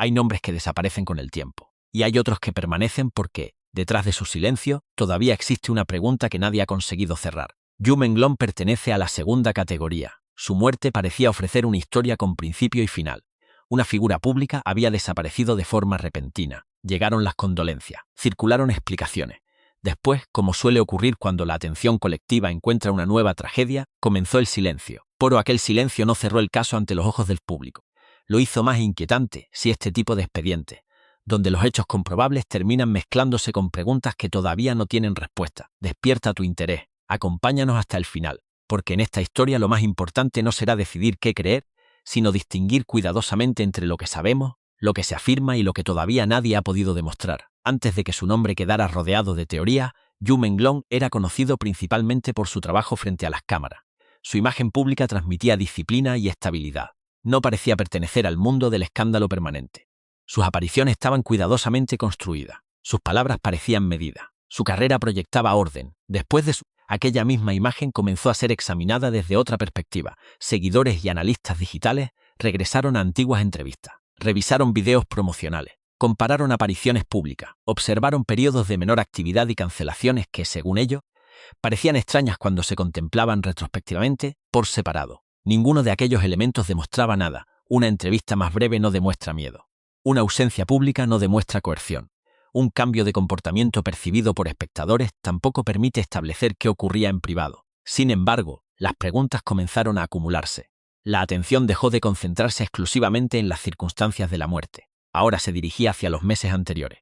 Hay nombres que desaparecen con el tiempo, y hay otros que permanecen porque, detrás de su silencio, todavía existe una pregunta que nadie ha conseguido cerrar. Yu Menglong pertenece a la segunda categoría. Su muerte parecía ofrecer una historia con principio y final. Una figura pública había desaparecido de forma repentina. Llegaron las condolencias, circularon explicaciones. Después, como suele ocurrir cuando la atención colectiva encuentra una nueva tragedia, comenzó el silencio. Pero aquel silencio no cerró el caso ante los ojos del público. Lo hizo más inquietante, si este tipo de expedientes, donde los hechos comprobables terminan mezclándose con preguntas que todavía no tienen respuesta. Despierta tu interés, acompáñanos hasta el final, porque en esta historia lo más importante no será decidir qué creer, sino distinguir cuidadosamente entre lo que sabemos, lo que se afirma y lo que todavía nadie ha podido demostrar. Antes de que su nombre quedara rodeado de teoría, Yu Menglong era conocido principalmente por su trabajo frente a las cámaras. Su imagen pública transmitía disciplina y estabilidad. No parecía pertenecer al mundo del escándalo permanente. Sus apariciones estaban cuidadosamente construidas. Sus palabras parecían medidas. Su carrera proyectaba orden. Después de aquella misma imagen comenzó a ser examinada desde otra perspectiva. Seguidores y analistas digitales regresaron a antiguas entrevistas. Revisaron videos promocionales. Compararon apariciones públicas. Observaron periodos de menor actividad y cancelaciones que, según ellos, parecían extrañas cuando se contemplaban retrospectivamente por separado. Ninguno de aquellos elementos demostraba nada. Una entrevista más breve no demuestra miedo. Una ausencia pública no demuestra coerción. Un cambio de comportamiento percibido por espectadores tampoco permite establecer qué ocurría en privado. Sin embargo, las preguntas comenzaron a acumularse. La atención dejó de concentrarse exclusivamente en las circunstancias de la muerte. Ahora se dirigía hacia los meses anteriores,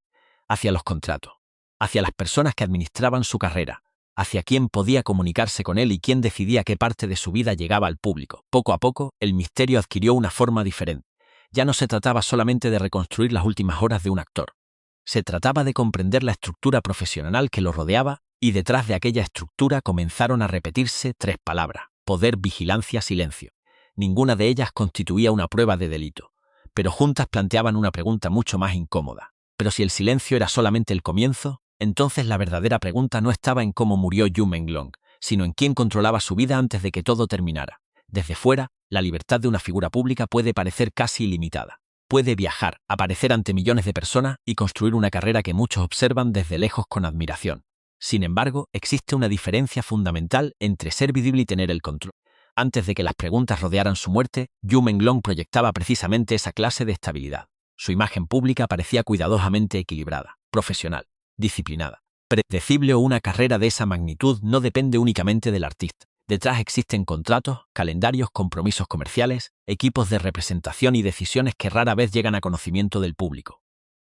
hacia los contratos, hacia las personas que administraban su carrera, hacia quién podía comunicarse con él y quién decidía qué parte de su vida llegaba al público. Poco a poco, el misterio adquirió una forma diferente. Ya no se trataba solamente de reconstruir las últimas horas de un actor. Se trataba de comprender la estructura profesional que lo rodeaba, y detrás de aquella estructura comenzaron a repetirse tres palabras: poder, vigilancia, silencio. Ninguna de ellas constituía una prueba de delito, pero juntas planteaban una pregunta mucho más incómoda. Pero si el silencio era solamente el comienzo, entonces la verdadera pregunta no estaba en cómo murió Yu Menglong, sino en quién controlaba su vida antes de que todo terminara. Desde fuera, la libertad de una figura pública puede parecer casi ilimitada. Puede viajar, aparecer ante millones de personas y construir una carrera que muchos observan desde lejos con admiración. Sin embargo, existe una diferencia fundamental entre ser visible y tener el control. Antes de que las preguntas rodearan su muerte, Yu Menglong proyectaba precisamente esa clase de estabilidad. Su imagen pública parecía cuidadosamente equilibrada, profesional, disciplinada, predecible. O una carrera de esa magnitud no depende únicamente del artista. Detrás existen contratos, calendarios, compromisos comerciales, equipos de representación y decisiones que rara vez llegan a conocimiento del público.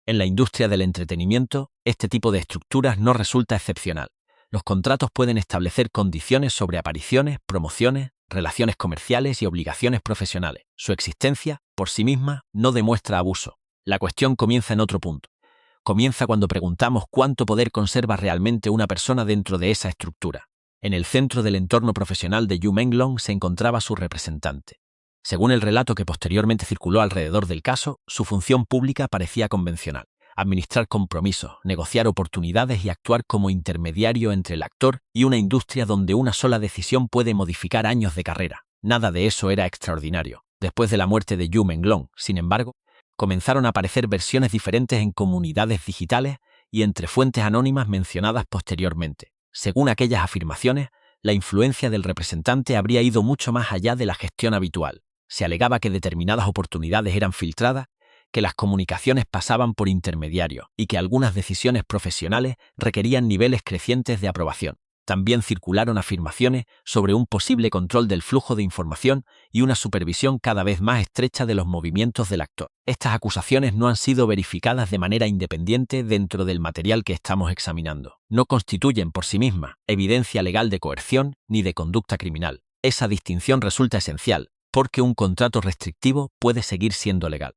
En la industria del entretenimiento, este tipo de estructuras no resulta excepcional. Los contratos pueden establecer condiciones sobre apariciones, promociones, relaciones comerciales y obligaciones profesionales. Su existencia, por sí misma, no demuestra abuso. La cuestión comienza en otro punto. Comienza cuando preguntamos cuánto poder conserva realmente una persona dentro de esa estructura. En el centro del entorno profesional de Yu Menglong se encontraba su representante. Según el relato que posteriormente circuló alrededor del caso, su función pública parecía convencional: administrar compromisos, negociar oportunidades y actuar como intermediario entre el actor y una industria donde una sola decisión puede modificar años de carrera. Nada de eso era extraordinario. Después de la muerte de Yu Menglong, sin embargo, comenzaron a aparecer versiones diferentes en comunidades digitales y entre fuentes anónimas mencionadas posteriormente. Según aquellas afirmaciones, la influencia del representante habría ido mucho más allá de la gestión habitual. Se alegaba que determinadas oportunidades eran filtradas, que las comunicaciones pasaban por intermediarios y que algunas decisiones profesionales requerían niveles crecientes de aprobación. También circularon afirmaciones sobre un posible control del flujo de información y una supervisión cada vez más estrecha de los movimientos del actor. Estas acusaciones no han sido verificadas de manera independiente dentro del material que estamos examinando. No constituyen por sí mismas evidencia legal de coerción ni de conducta criminal. Esa distinción resulta esencial, porque un contrato restrictivo puede seguir siendo legal.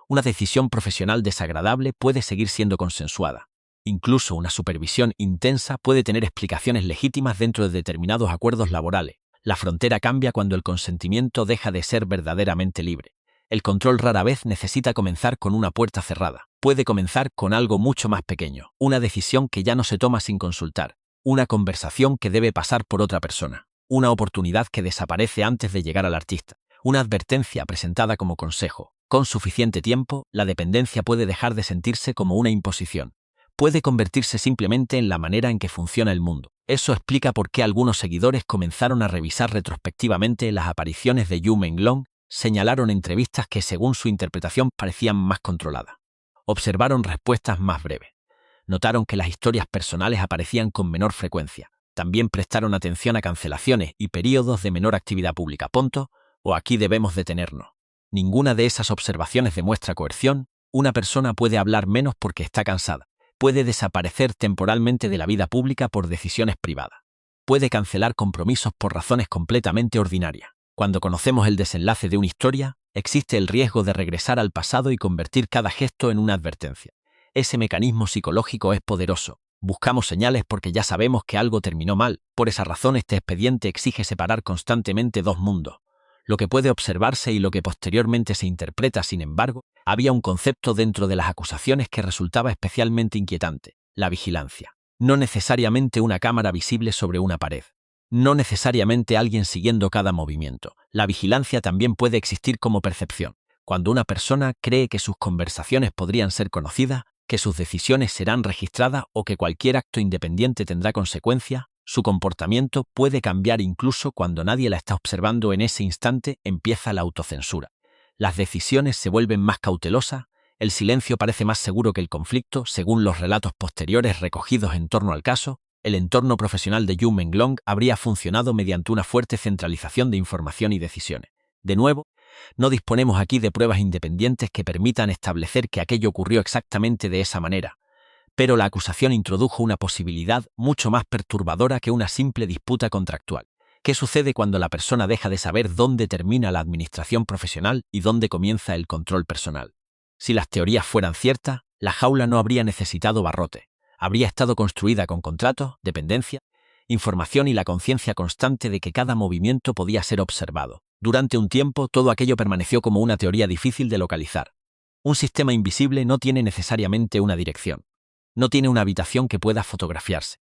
Una decisión profesional desagradable puede seguir siendo consensuada. Incluso una supervisión intensa puede tener explicaciones legítimas dentro de determinados acuerdos laborales. La frontera cambia cuando el consentimiento deja de ser verdaderamente libre. El control rara vez necesita comenzar con una puerta cerrada. Puede comenzar con algo mucho más pequeño, una decisión que ya no se toma sin consultar, una conversación que debe pasar por otra persona, una oportunidad que desaparece antes de llegar al artista, una advertencia presentada como consejo. Con suficiente tiempo, la dependencia puede dejar de sentirse como una imposición. Puede convertirse simplemente en la manera en que funciona el mundo. Eso explica por qué algunos seguidores comenzaron a revisar retrospectivamente las apariciones de Yu Menglong, señalaron entrevistas que según su interpretación parecían más controladas. Observaron respuestas más breves. Notaron que las historias personales aparecían con menor frecuencia. También prestaron atención a cancelaciones y periodos de menor actividad pública. Punto, o aquí debemos detenernos. Ninguna de esas observaciones demuestra coerción. Una persona puede hablar menos porque está cansada. Puede desaparecer temporalmente de la vida pública por decisiones privadas. Puede cancelar compromisos por razones completamente ordinarias. Cuando conocemos el desenlace de una historia, existe el riesgo de regresar al pasado y convertir cada gesto en una advertencia. Ese mecanismo psicológico es poderoso. Buscamos señales porque ya sabemos que algo terminó mal. Por esa razón, este expediente exige separar constantemente dos mundos. Lo que puede observarse y lo que posteriormente se interpreta. Sin embargo, había un concepto dentro de las acusaciones que resultaba especialmente inquietante: la vigilancia. No necesariamente una cámara visible sobre una pared. No necesariamente alguien siguiendo cada movimiento. La vigilancia también puede existir como percepción. Cuando una persona cree que sus conversaciones podrían ser conocidas, que sus decisiones serán registradas o que cualquier acto independiente tendrá consecuencias, su comportamiento puede cambiar incluso cuando nadie la está observando. En ese instante empieza la autocensura. Las decisiones se vuelven más cautelosas, el silencio parece más seguro que el conflicto. Según los relatos posteriores recogidos en torno al caso, el entorno profesional de Yu Menglong habría funcionado mediante una fuerte centralización de información y decisiones. De nuevo, no disponemos aquí de pruebas independientes que permitan establecer que aquello ocurrió exactamente de esa manera, pero la acusación introdujo una posibilidad mucho más perturbadora que una simple disputa contractual. ¿Qué sucede cuando la persona deja de saber dónde termina la administración profesional y dónde comienza el control personal? Si las teorías fueran ciertas, la jaula no habría necesitado barrotes. Habría estado construida con contratos, dependencia, información y la conciencia constante de que cada movimiento podía ser observado. Durante un tiempo, todo aquello permaneció como una teoría difícil de localizar. Un sistema invisible no tiene necesariamente una dirección. No tiene una habitación que pueda fotografiarse.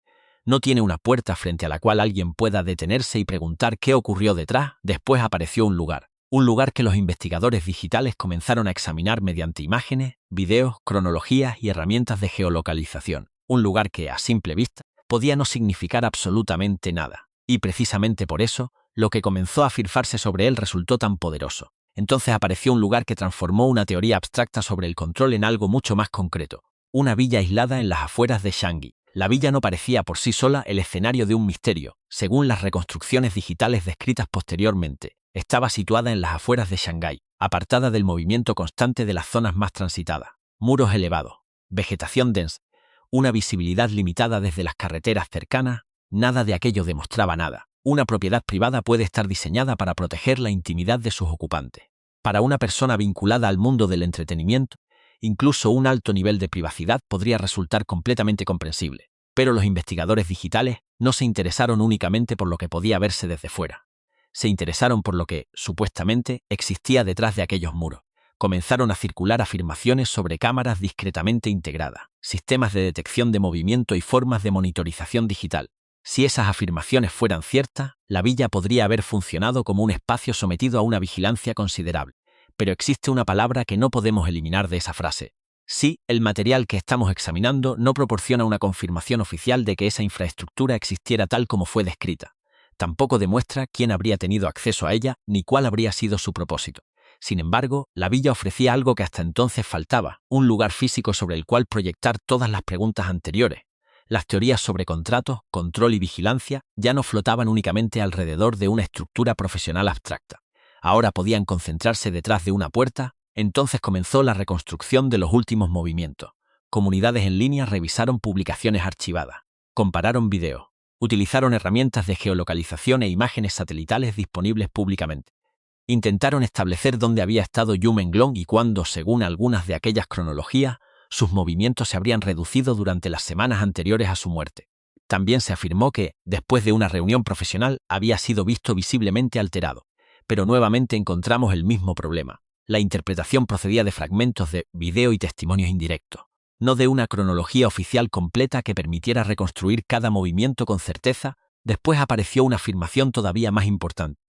No tiene una puerta frente a la cual alguien pueda detenerse y preguntar qué ocurrió detrás. Después apareció un lugar que los investigadores digitales comenzaron a examinar mediante imágenes, videos, cronologías y herramientas de geolocalización. Un lugar que, a simple vista, podía no significar absolutamente nada. Y precisamente por eso, lo que comenzó a afirmarse sobre él resultó tan poderoso. Entonces apareció un lugar que transformó una teoría abstracta sobre el control en algo mucho más concreto. Una villa aislada en las afueras de Shanghái. La villa no parecía por sí sola el escenario de un misterio. Según las reconstrucciones digitales descritas posteriormente, estaba situada en las afueras de Shanghái, apartada del movimiento constante de las zonas más transitadas. Muros elevados, vegetación densa, una visibilidad limitada desde las carreteras cercanas. Nada de aquello demostraba nada. Una propiedad privada puede estar diseñada para proteger la intimidad de sus ocupantes. Para una persona vinculada al mundo del entretenimiento, incluso un alto nivel de privacidad podría resultar completamente comprensible. Pero los investigadores digitales no se interesaron únicamente por lo que podía verse desde fuera. Se interesaron por lo que, supuestamente, existía detrás de aquellos muros. Comenzaron a circular afirmaciones sobre cámaras discretamente integradas, sistemas de detección de movimiento y formas de monitorización digital. Si esas afirmaciones fueran ciertas, la villa podría haber funcionado como un espacio sometido a una vigilancia considerable. Pero existe una palabra que no podemos eliminar de esa frase. Sí, el material que estamos examinando no proporciona una confirmación oficial de que esa infraestructura existiera tal como fue descrita. Tampoco demuestra quién habría tenido acceso a ella ni cuál habría sido su propósito. Sin embargo, la villa ofrecía algo que hasta entonces faltaba: un lugar físico sobre el cual proyectar todas las preguntas anteriores. Las teorías sobre contratos, control y vigilancia ya no flotaban únicamente alrededor de una estructura profesional abstracta. Ahora podían concentrarse detrás de una puerta. Entonces comenzó la reconstrucción de los últimos movimientos. Comunidades en línea revisaron publicaciones archivadas, compararon videos, utilizaron herramientas de geolocalización e imágenes satelitales disponibles públicamente. Intentaron establecer dónde había estado Yu Menglong y cuándo, según algunas de aquellas cronologías, sus movimientos se habrían reducido durante las semanas anteriores a su muerte. También se afirmó que, después de una reunión profesional, había sido visto visiblemente alterado. Pero nuevamente encontramos el mismo problema. La interpretación procedía de fragmentos de video y testimonios indirectos, no de una cronología oficial completa que permitiera reconstruir cada movimiento con certeza. Después apareció una afirmación todavía más importante.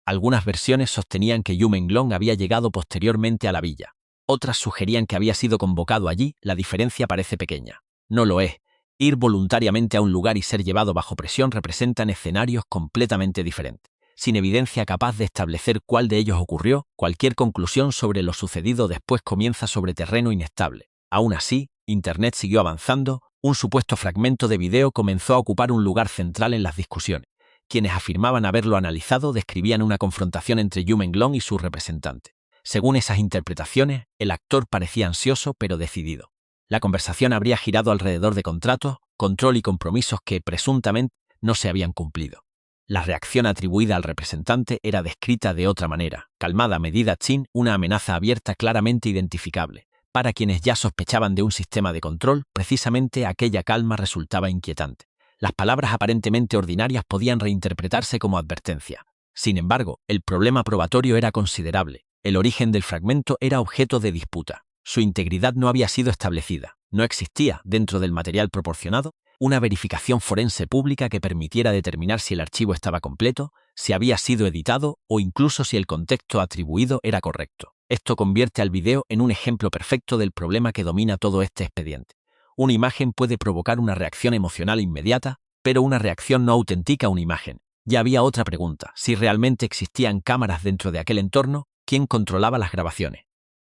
Algunas versiones sostenían que Yu Menglong había llegado posteriormente a la villa. Otras sugerían que había sido convocado allí. La diferencia parece pequeña. No lo es. Ir voluntariamente a un lugar y ser llevado bajo presión representan escenarios completamente diferentes. Sin evidencia capaz de establecer cuál de ellos ocurrió, cualquier conclusión sobre lo sucedido después comienza sobre terreno inestable. Aún así, Internet siguió avanzando. Un supuesto fragmento de video comenzó a ocupar un lugar central en las discusiones. Quienes afirmaban haberlo analizado describían una confrontación entre Yu Menglong y su representante. Según esas interpretaciones, el actor parecía ansioso pero decidido. La conversación habría girado alrededor de contratos, control y compromisos que, presuntamente, no se habían cumplido. La reacción atribuida al representante era descrita de otra manera, calmada medida Chin, una amenaza abierta claramente identificable. Para quienes ya sospechaban de un sistema de control, precisamente aquella calma resultaba inquietante. Las palabras aparentemente ordinarias podían reinterpretarse como advertencia. Sin embargo, el problema probatorio era considerable. El origen del fragmento era objeto de disputa. Su integridad no había sido establecida. No existía, dentro del material proporcionado, una verificación forense pública que permitiera determinar si el archivo estaba completo, si había sido editado o incluso si el contexto atribuido era correcto. Esto convierte al video en un ejemplo perfecto del problema que domina todo este expediente. Una imagen puede provocar una reacción emocional inmediata, pero una reacción no autentica una imagen. Ya había otra pregunta: si realmente existían cámaras dentro de aquel entorno, ¿quién controlaba las grabaciones?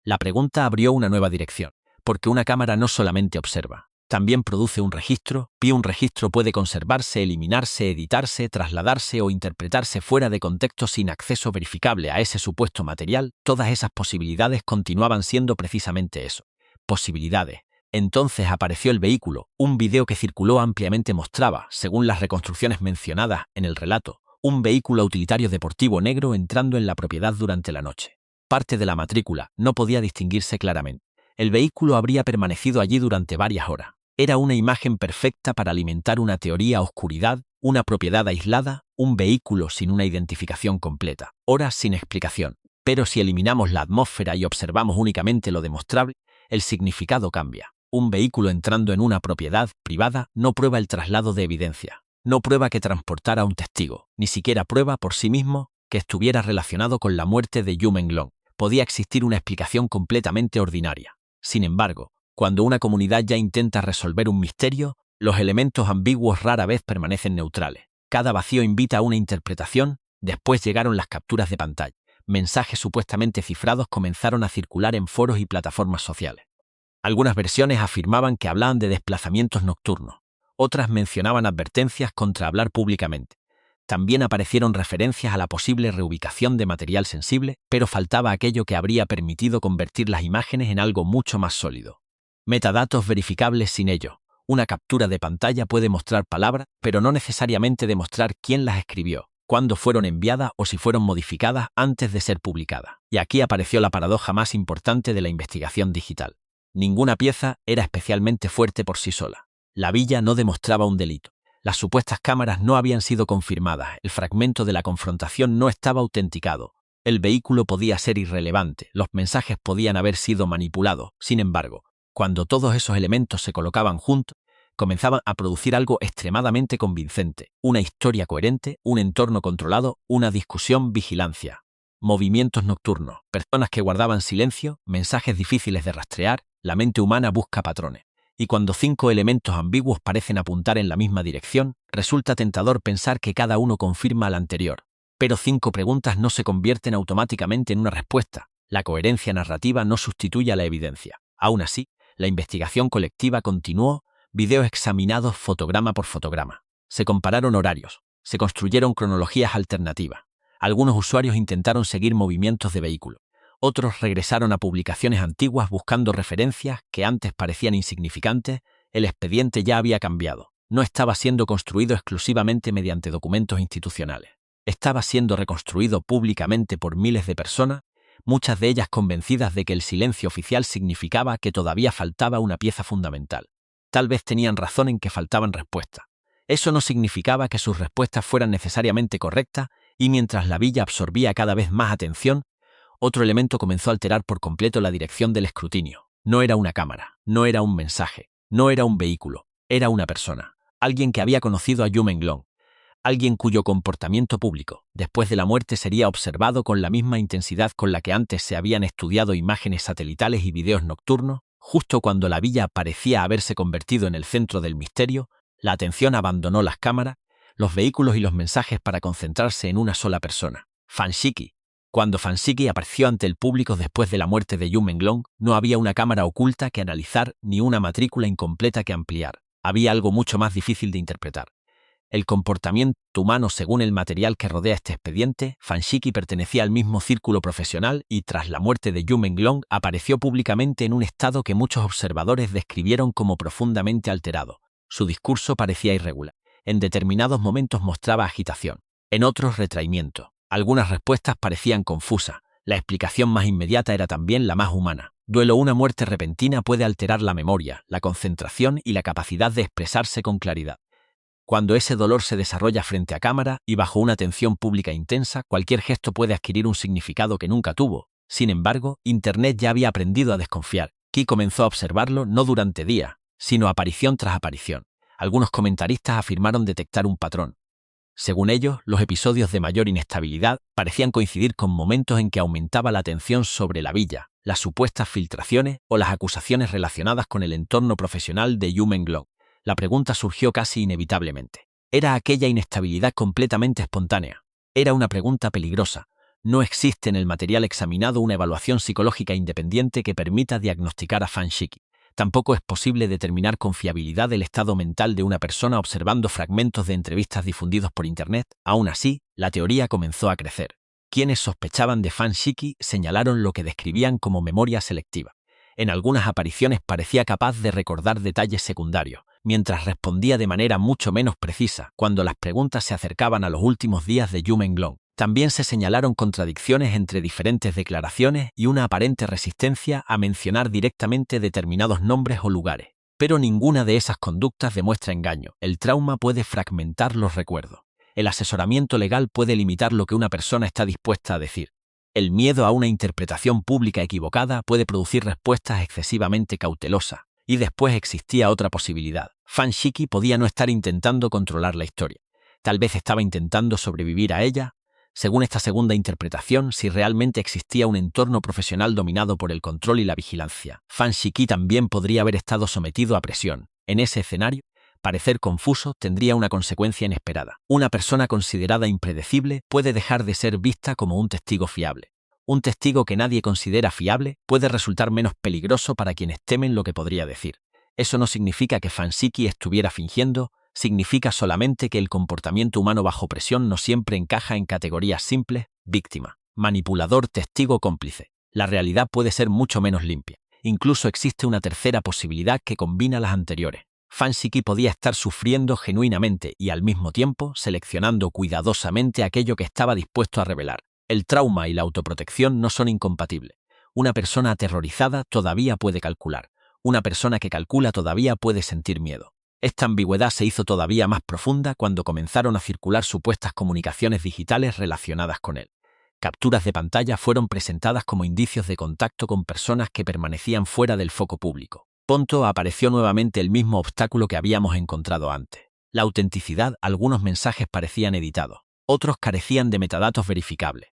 La pregunta abrió una nueva dirección, porque una cámara no solamente observa, también produce un registro, y un registro puede conservarse, eliminarse, editarse, trasladarse o interpretarse fuera de contexto sin acceso verificable a ese supuesto material. Todas esas posibilidades continuaban siendo precisamente eso, posibilidades. Entonces apareció el vehículo. Un video que circuló ampliamente mostraba, según las reconstrucciones mencionadas en el relato, un vehículo utilitario deportivo negro entrando en la propiedad durante la noche. Parte de la matrícula no podía distinguirse claramente. El vehículo habría permanecido allí durante varias horas. Era una imagen perfecta para alimentar una teoría: oscuridad, una propiedad aislada, un vehículo sin una identificación completa, horas sin explicación. Pero si eliminamos la atmósfera y observamos únicamente lo demostrable, el significado cambia. Un vehículo entrando en una propiedad privada no prueba el traslado de evidencia, no prueba que transportara a un testigo, ni siquiera prueba por sí mismo que estuviera relacionado con la muerte de Yu Menglong. Podía existir una explicación completamente ordinaria. Sin embargo, cuando una comunidad ya intenta resolver un misterio, los elementos ambiguos rara vez permanecen neutrales. Cada vacío invita a una interpretación. Después llegaron las capturas de pantalla. Mensajes supuestamente cifrados comenzaron a circular en foros y plataformas sociales. Algunas versiones afirmaban que hablaban de desplazamientos nocturnos. Otras mencionaban advertencias contra hablar públicamente. También aparecieron referencias a la posible reubicación de material sensible, pero faltaba aquello que habría permitido convertir las imágenes en algo mucho más sólido. Metadatos verificables. Sin ello, una captura de pantalla puede mostrar palabras, pero no necesariamente demostrar quién las escribió, cuándo fueron enviadas o si fueron modificadas antes de ser publicadas. Y aquí apareció la paradoja más importante de la investigación digital. Ninguna pieza era especialmente fuerte por sí sola. La villa no demostraba un delito. Las supuestas cámaras no habían sido confirmadas. El fragmento de la confrontación no estaba autenticado. El vehículo podía ser irrelevante. Los mensajes podían haber sido manipulados. Sin embargo, cuando todos esos elementos se colocaban juntos, comenzaban a producir algo extremadamente convincente. Una historia coherente, un entorno controlado, una discusión, vigilancia. Movimientos nocturnos, personas que guardaban silencio, mensajes difíciles de rastrear. La mente humana busca patrones. Y cuando 5 elementos ambiguos parecen apuntar en la misma dirección, resulta tentador pensar que cada uno confirma al anterior. Pero 5 preguntas no se convierten automáticamente en una respuesta. La coherencia narrativa no sustituye a la evidencia. Aún así, la investigación colectiva continuó, videos examinados fotograma por fotograma. Se compararon horarios, se construyeron cronologías alternativas. Algunos usuarios intentaron seguir movimientos de vehículos. Otros regresaron a publicaciones antiguas buscando referencias que antes parecían insignificantes. El expediente ya había cambiado. No estaba siendo construido exclusivamente mediante documentos institucionales. Estaba siendo reconstruido públicamente por miles de personas, muchas de ellas convencidas de que el silencio oficial significaba que todavía faltaba una pieza fundamental. Tal vez tenían razón en que faltaban respuestas. Eso no significaba que sus respuestas fueran necesariamente correctas, y mientras la villa absorbía cada vez más atención, otro elemento comenzó a alterar por completo la dirección del escrutinio. No era una cámara, no era un mensaje, no era un vehículo, era una persona. Alguien que había conocido a Yu Menglong, Alguien cuyo comportamiento público, después de la muerte, sería observado con la misma intensidad con la que antes se habían estudiado imágenes satelitales y videos nocturnos. Justo cuando la villa parecía haberse convertido en el centro del misterio, la atención abandonó las cámaras, los vehículos y los mensajes para concentrarse en una sola persona, Fan Shiki. Cuando Fan Shiki apareció ante el público después de la muerte de Yu Menglong, no había una cámara oculta que analizar ni una matrícula incompleta que ampliar. Había algo mucho más difícil de interpretar. El comportamiento humano según el material que rodea este expediente. Fan Shiki pertenecía al mismo círculo profesional y tras la muerte de Yu Menglong apareció públicamente en un estado que muchos observadores describieron como profundamente alterado. Su discurso parecía irregular. En determinados momentos mostraba agitación, en otros retraimiento. Algunas respuestas parecían confusas. La explicación más inmediata era también la más humana. Duelo. Una muerte repentina puede alterar la memoria, la concentración y la capacidad de expresarse con claridad. Cuando ese dolor se desarrolla frente a cámara y bajo una atención pública intensa, cualquier gesto puede adquirir un significado que nunca tuvo. Sin embargo, Internet ya había aprendido a desconfiar. Ki comenzó a observarlo no durante días, sino aparición tras aparición. Algunos comentaristas afirmaron detectar un patrón. Según ellos, los episodios de mayor inestabilidad parecían coincidir con momentos en que aumentaba la tensión sobre la villa, las supuestas filtraciones o las acusaciones relacionadas con el entorno profesional de Yu Menglong. La pregunta surgió casi inevitablemente. ¿Era aquella inestabilidad completamente espontánea? Era una pregunta peligrosa. No existe en el material examinado una evaluación psicológica independiente que permita diagnosticar a Fan Shiki. Tampoco es posible determinar con fiabilidad el estado mental de una persona observando fragmentos de entrevistas difundidos por Internet. Aún así, la teoría comenzó a crecer. Quienes sospechaban de Fan Shiki señalaron lo que describían como memoria selectiva. En algunas apariciones parecía capaz de recordar detalles secundarios, mientras respondía de manera mucho menos precisa cuando las preguntas se acercaban a los últimos días de Yu Menglong. También se señalaron contradicciones entre diferentes declaraciones y una aparente resistencia a mencionar directamente determinados nombres o lugares. Pero ninguna de esas conductas demuestra engaño. El trauma puede fragmentar los recuerdos. El asesoramiento legal puede limitar lo que una persona está dispuesta a decir. El miedo a una interpretación pública equivocada puede producir respuestas excesivamente cautelosas. Y después existía otra posibilidad. Fan Shiki podía no estar intentando controlar la historia. Tal vez estaba intentando sobrevivir a ella. Según esta segunda interpretación, si realmente existía un entorno profesional dominado por el control y la vigilancia, Fan Shiki también podría haber estado sometido a presión. En ese escenario, parecer confuso tendría una consecuencia inesperada. Una persona considerada impredecible puede dejar de ser vista como un testigo fiable. Un testigo que nadie considera fiable puede resultar menos peligroso para quienes temen lo que podría decir. Eso no significa que Fan Shiki estuviera fingiendo, significa solamente que el comportamiento humano bajo presión no siempre encaja en categorías simples: víctima, manipulador, testigo, cómplice. La realidad puede ser mucho menos limpia. Incluso existe una tercera posibilidad que combina las anteriores. Fan Shiki podía estar sufriendo genuinamente y al mismo tiempo seleccionando cuidadosamente aquello que estaba dispuesto a revelar. El trauma y la autoprotección no son incompatibles. Una persona aterrorizada todavía puede calcular. Una persona que calcula todavía puede sentir miedo. Esta ambigüedad se hizo todavía más profunda cuando comenzaron a circular supuestas comunicaciones digitales relacionadas con él. Capturas de pantalla fueron presentadas como indicios de contacto con personas que permanecían fuera del foco público. Pronto apareció nuevamente el mismo obstáculo que habíamos encontrado antes. La autenticidad. Algunos mensajes parecían editados, otros carecían de metadatos verificables.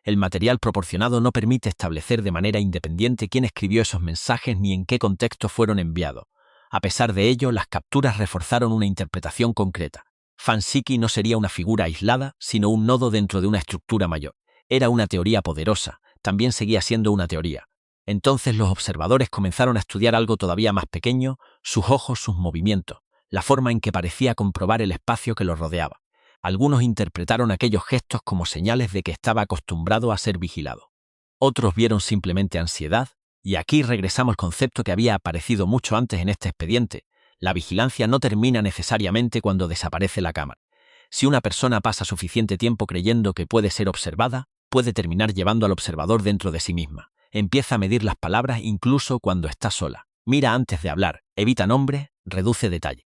El material proporcionado no permite establecer de manera independiente quién escribió esos mensajes ni en qué contexto fueron enviados. A pesar de ello, las capturas reforzaron una interpretación concreta. Fan Shiki no sería una figura aislada, sino un nodo dentro de una estructura mayor. Era una teoría poderosa, también seguía siendo una teoría. Entonces los observadores comenzaron a estudiar algo todavía más pequeño: sus ojos, sus movimientos, la forma en que parecía comprobar el espacio que los rodeaba. Algunos interpretaron aquellos gestos como señales de que estaba acostumbrado a ser vigilado. Otros vieron simplemente ansiedad, y aquí regresamos al concepto que había aparecido mucho antes en este expediente. La vigilancia no termina necesariamente cuando desaparece la cámara. Si una persona pasa suficiente tiempo creyendo que puede ser observada, puede terminar llevando al observador dentro de sí misma. Empieza a medir las palabras incluso cuando está sola. Mira antes de hablar, evita nombres, reduce detalle.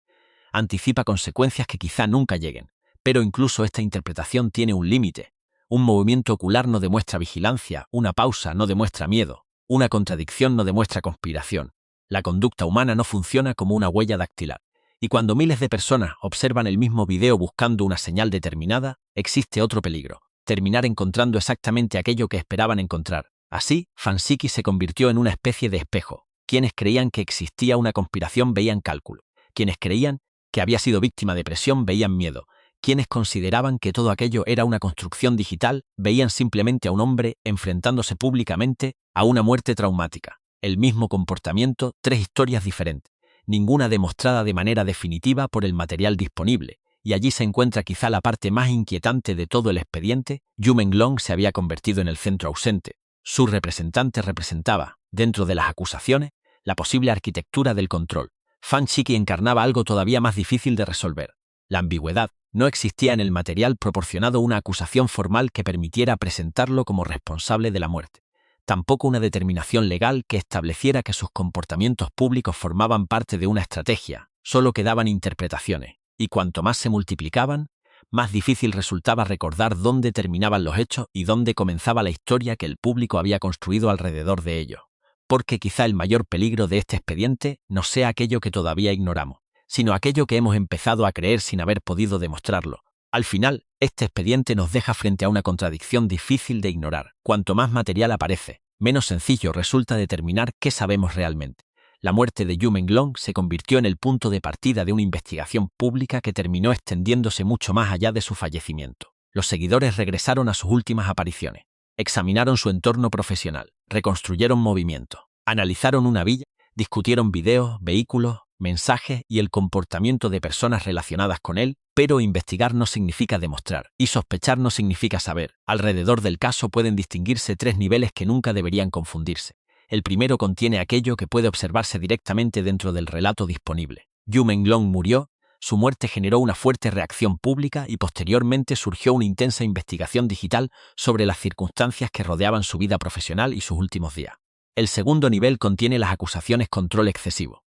Anticipa consecuencias que quizá nunca lleguen. Pero incluso esta interpretación tiene un límite. Un movimiento ocular no demuestra vigilancia, una pausa no demuestra miedo, una contradicción no demuestra conspiración. La conducta humana no funciona como una huella dactilar. Y cuando miles de personas observan el mismo video buscando una señal determinada, existe otro peligro: terminar encontrando exactamente aquello que esperaban encontrar. Así, Fansiki se convirtió en una especie de espejo. Quienes creían que existía una conspiración veían cálculo. Quienes creían que había sido víctima de presión veían miedo. Quienes consideraban que todo aquello era una construcción digital veían simplemente a un hombre enfrentándose públicamente a una muerte traumática. El mismo comportamiento, tres historias diferentes, ninguna demostrada de manera definitiva por el material disponible. Y allí se encuentra quizá la parte más inquietante de todo el expediente. Yu Menglong se había convertido en el centro ausente. Su representante representaba, dentro de las acusaciones, la posible arquitectura del control. Fansiki encarnaba algo todavía más difícil de resolver: la ambigüedad. No existía en el material proporcionado una acusación formal que permitiera presentarlo como responsable de la muerte. Tampoco una determinación legal que estableciera que sus comportamientos públicos formaban parte de una estrategia. Solo quedaban interpretaciones, y cuanto más se multiplicaban, más difícil resultaba recordar dónde terminaban los hechos y dónde comenzaba la historia que el público había construido alrededor de ellos. Porque quizá el mayor peligro de este expediente no sea aquello que todavía ignoramos, sino aquello que hemos empezado a creer sin haber podido demostrarlo. Al final, este expediente nos deja frente a una contradicción difícil de ignorar. Cuanto más material aparece, menos sencillo resulta determinar qué sabemos realmente. La muerte de Yu Menglong se convirtió en el punto de partida de una investigación pública que terminó extendiéndose mucho más allá de su fallecimiento. Los seguidores regresaron a sus últimas apariciones, examinaron su entorno profesional, reconstruyeron movimientos, analizaron una villa, discutieron videos, vehículos, mensajes y el comportamiento de personas relacionadas con él, pero investigar no significa demostrar, y sospechar no significa saber. Alrededor del caso pueden distinguirse tres niveles que nunca deberían confundirse. El primero contiene aquello que puede observarse directamente dentro del relato disponible. Yu Menglong murió, su muerte generó una fuerte reacción pública y posteriormente surgió una intensa investigación digital sobre las circunstancias que rodeaban su vida profesional y sus últimos días. El segundo nivel contiene las acusaciones: control excesivo,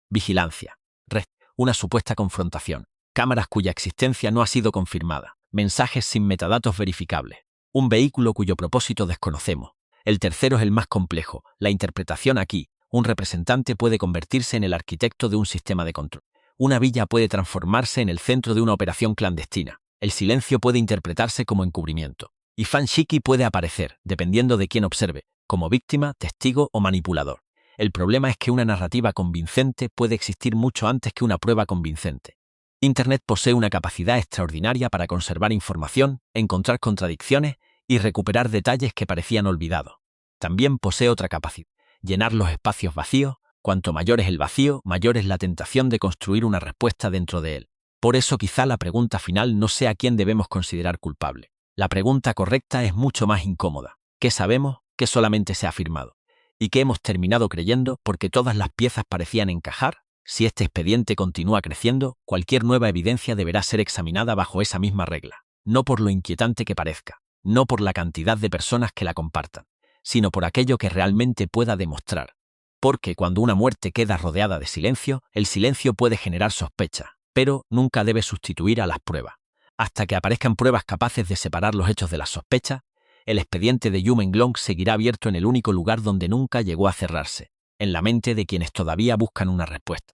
vigilancia, red, una supuesta confrontación, cámaras cuya existencia no ha sido confirmada, mensajes sin metadatos verificables, un vehículo cuyo propósito desconocemos. El tercero es el más complejo, la interpretación. Aquí, un representante puede convertirse en el arquitecto de un sistema de control. Una villa puede transformarse en el centro de una operación clandestina. El silencio puede interpretarse como encubrimiento. Y Fansiki puede aparecer, dependiendo de quién observe, como víctima, testigo o manipulador. El problema es que una narrativa convincente puede existir mucho antes que una prueba convincente. Internet posee una capacidad extraordinaria para conservar información, encontrar contradicciones y recuperar detalles que parecían olvidados. También posee otra capacidad: llenar los espacios vacíos. Cuanto mayor es el vacío, mayor es la tentación de construir una respuesta dentro de él. Por eso quizá la pregunta final no sea quién debemos considerar culpable. La pregunta correcta es mucho más incómoda: ¿qué sabemos, qué solamente se ha afirmado, y qué hemos terminado creyendo porque todas las piezas parecían encajar? Si este expediente continúa creciendo, cualquier nueva evidencia deberá ser examinada bajo esa misma regla. No por lo inquietante que parezca, no por la cantidad de personas que la compartan, sino por aquello que realmente pueda demostrar. Porque cuando una muerte queda rodeada de silencio, el silencio puede generar sospecha, pero nunca debe sustituir a las pruebas. Hasta que aparezcan pruebas capaces de separar los hechos de las sospechas, el expediente de Yu Menglong seguirá abierto en el único lugar donde nunca llegó a cerrarse, en la mente de quienes todavía buscan una respuesta.